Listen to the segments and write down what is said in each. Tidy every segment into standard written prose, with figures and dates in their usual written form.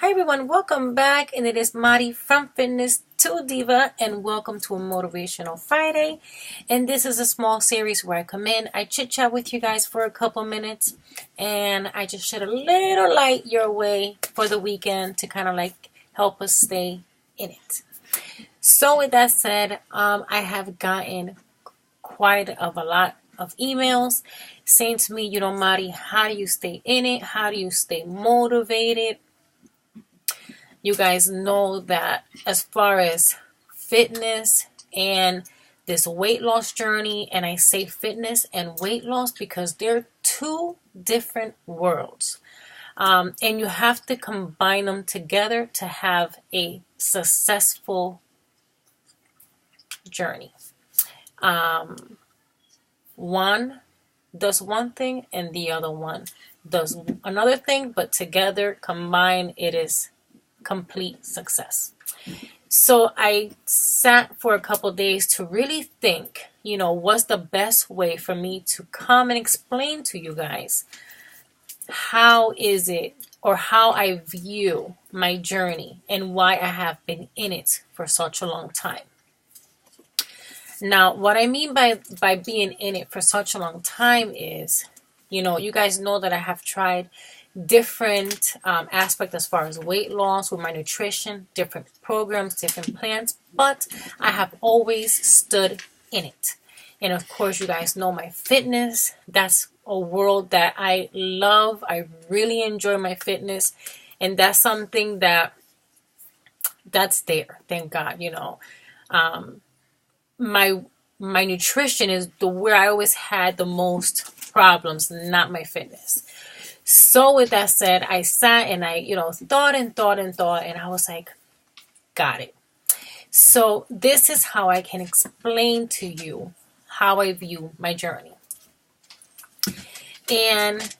Hi everyone, welcome back, and it is Mari from Fitness to Diva, and welcome to a Motivational Friday. And this is a small series where I come in, I chit chat with you guys for a couple minutes, and I just shed a little light your way for the weekend to kind of like help us stay in it. So with that said, I have gotten quite of a lot of emails saying to me, Mari, how do you stay in it? How do you stay motivated? You guys know that as far as fitness and this weight loss journey, and I say fitness and weight loss because they're two different worlds. And you have to combine them together to have a successful journey. One does one thing and the other one does another thing, but together, combined, it is complete success. So I sat for a couple days to really think, what's the best way for me to come and explain to you guys how is it or how I view my journey and why I have been in it for such a long time. Now, what I mean by being in it for such a long time is, you guys know that I have tried different aspects as far as weight loss with my nutrition, different programs, different plans, but I have always stood in it. And of course, you guys know my fitness. That's a world that I love. I really enjoy my fitness, and that's something that's there. Thank God, my nutrition is where I always had the most problems, not my fitness. So with that said, I sat and I, thought, and I was like, got it. So this is how I can explain to you how I view my journey. And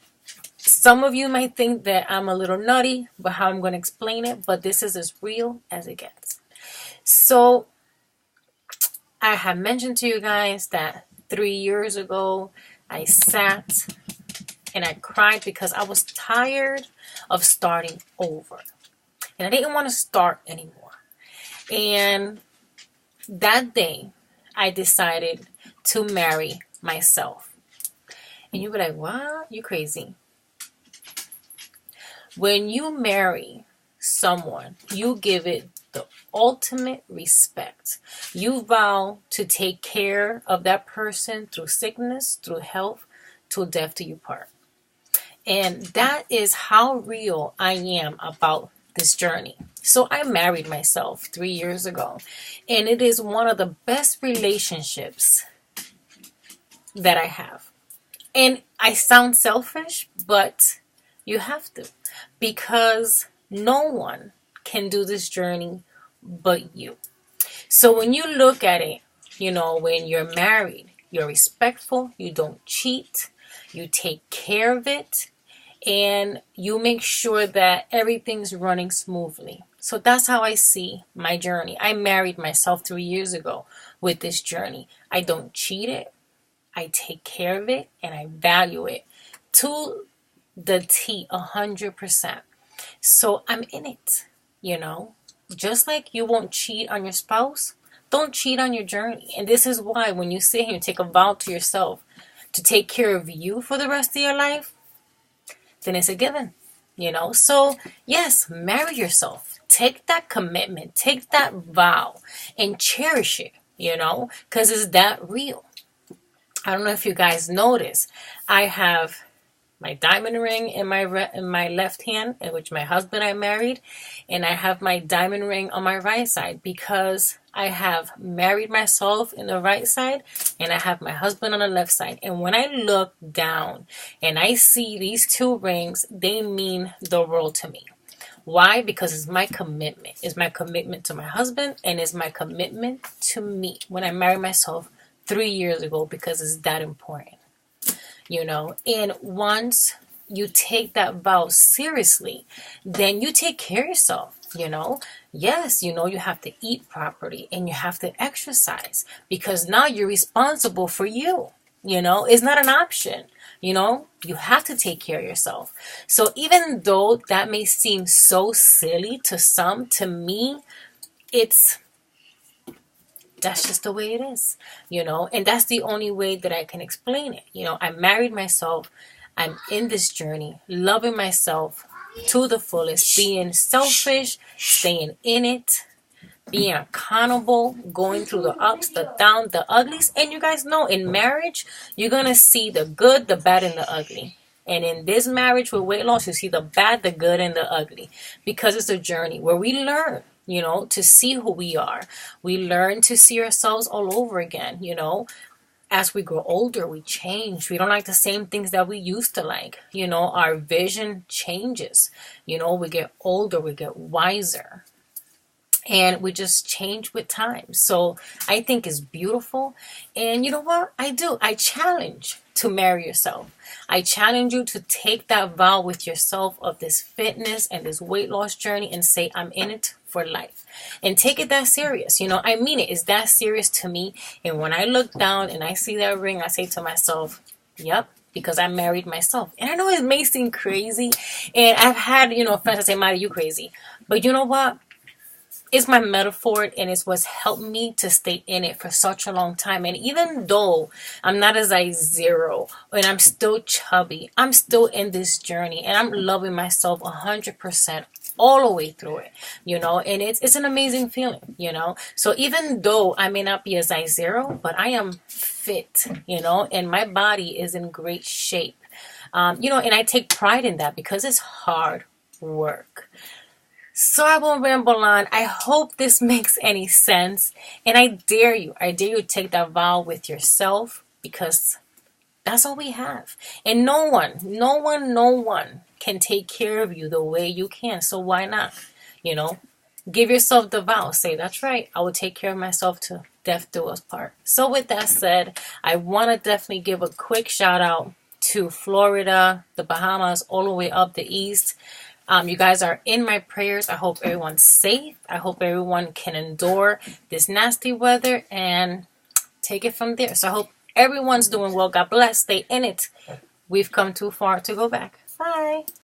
some of you might think that I'm a little nutty, but how I'm going to explain it, but this is as real as it gets. So I have mentioned to you guys that 3 years ago, I sat and I cried because I was tired of starting over. And I didn't want to start anymore. And that day, I decided to marry myself. And you'll be like, what? You crazy. When you marry someone, you give it the ultimate respect. You vow to take care of that person through sickness, through health, till death do you part. And that is how real I am about this journey. So I married myself 3 years ago, and it is one of the best relationships that I have. And I sound selfish, but you have to, because no one can do this journey but you. So when you look at it, when you're married, you're respectful, you don't cheat, you take care of it, and you make sure that everything's running smoothly. So that's how I see my journey. I married myself 3 years ago with this journey. I don't cheat it, I take care of it, and I value it to the T, 100%. So I'm in it, Just like you won't cheat on your spouse, don't cheat on your journey. And this is why when you sit here and take a vow to yourself to take care of you for the rest of your life, then it's a given, So yes, marry yourself. Take that commitment, take that vow, and cherish it, because it's that real. I don't know if you guys notice, I have my diamond ring in my left hand, in which my husband I married, and I have my diamond ring on my right side because I have married myself in the right side and I have my husband on the left side. And when I look down and I see these two rings, they mean the world to me. Why? Because it's my commitment. It's my commitment to my husband, and it's my commitment to me when I married myself 3 years ago, because it's that important. And once you take that vow seriously, then you take care of yourself, Yes, you have to eat properly and you have to exercise, because now you're responsible for you. It's not an option. You have to take care of yourself. So even though that may seem so silly to some, to me, it's that's just the way it is, and that's the only way that I can explain it. I married myself. I'm in this journey, loving myself to the fullest, being selfish, staying in it, being accountable, going through the ups, the downs, the uglies. And you guys know in marriage, you're going to see the good, the bad, and the ugly. And in this marriage with weight loss, you see the bad, the good, and the ugly. Because it's a journey where we learn, to see who we are. We learn to see ourselves all over again, As we grow older, we change. We don't like the same things that we used to like. Our vision changes. We get older, we get wiser. And we just change with time. So I think it's beautiful. And you know what? I challenge to marry yourself. I challenge you to take that vow with yourself of this fitness and this weight loss journey and say, I'm in it for life. And take it that serious. I mean it. It's that serious to me. And when I look down and I see that ring, I say to myself, yep. Because I married myself. And I know it may seem crazy. And I've had, friends that say, Mari, you crazy. But you know what? It's my metaphor, and it's what's helped me to stay in it for such a long time. And even though I'm not a size 0 and I'm still chubby, I'm still in this journey and I'm loving myself 100% all the way through it, and it's an amazing feeling, So even though I may not be a size 0, but I am fit, and my body is in great shape, and I take pride in that because it's hard work. So I won't ramble on. I hope this makes any sense. And I dare you to take that vow with yourself because that's all we have. And no one can take care of you the way you can. So why not? Give yourself the vow. Say, that's right. I will take care of myself to death do us part. So with that said, I want to definitely give a quick shout out to Florida, the Bahamas, all the way up the east. You guys are in my prayers. I hope everyone's safe. I hope everyone can endure this nasty weather and take it from there. So I hope everyone's doing well. God bless. Stay in it. We've come too far to go back. Bye.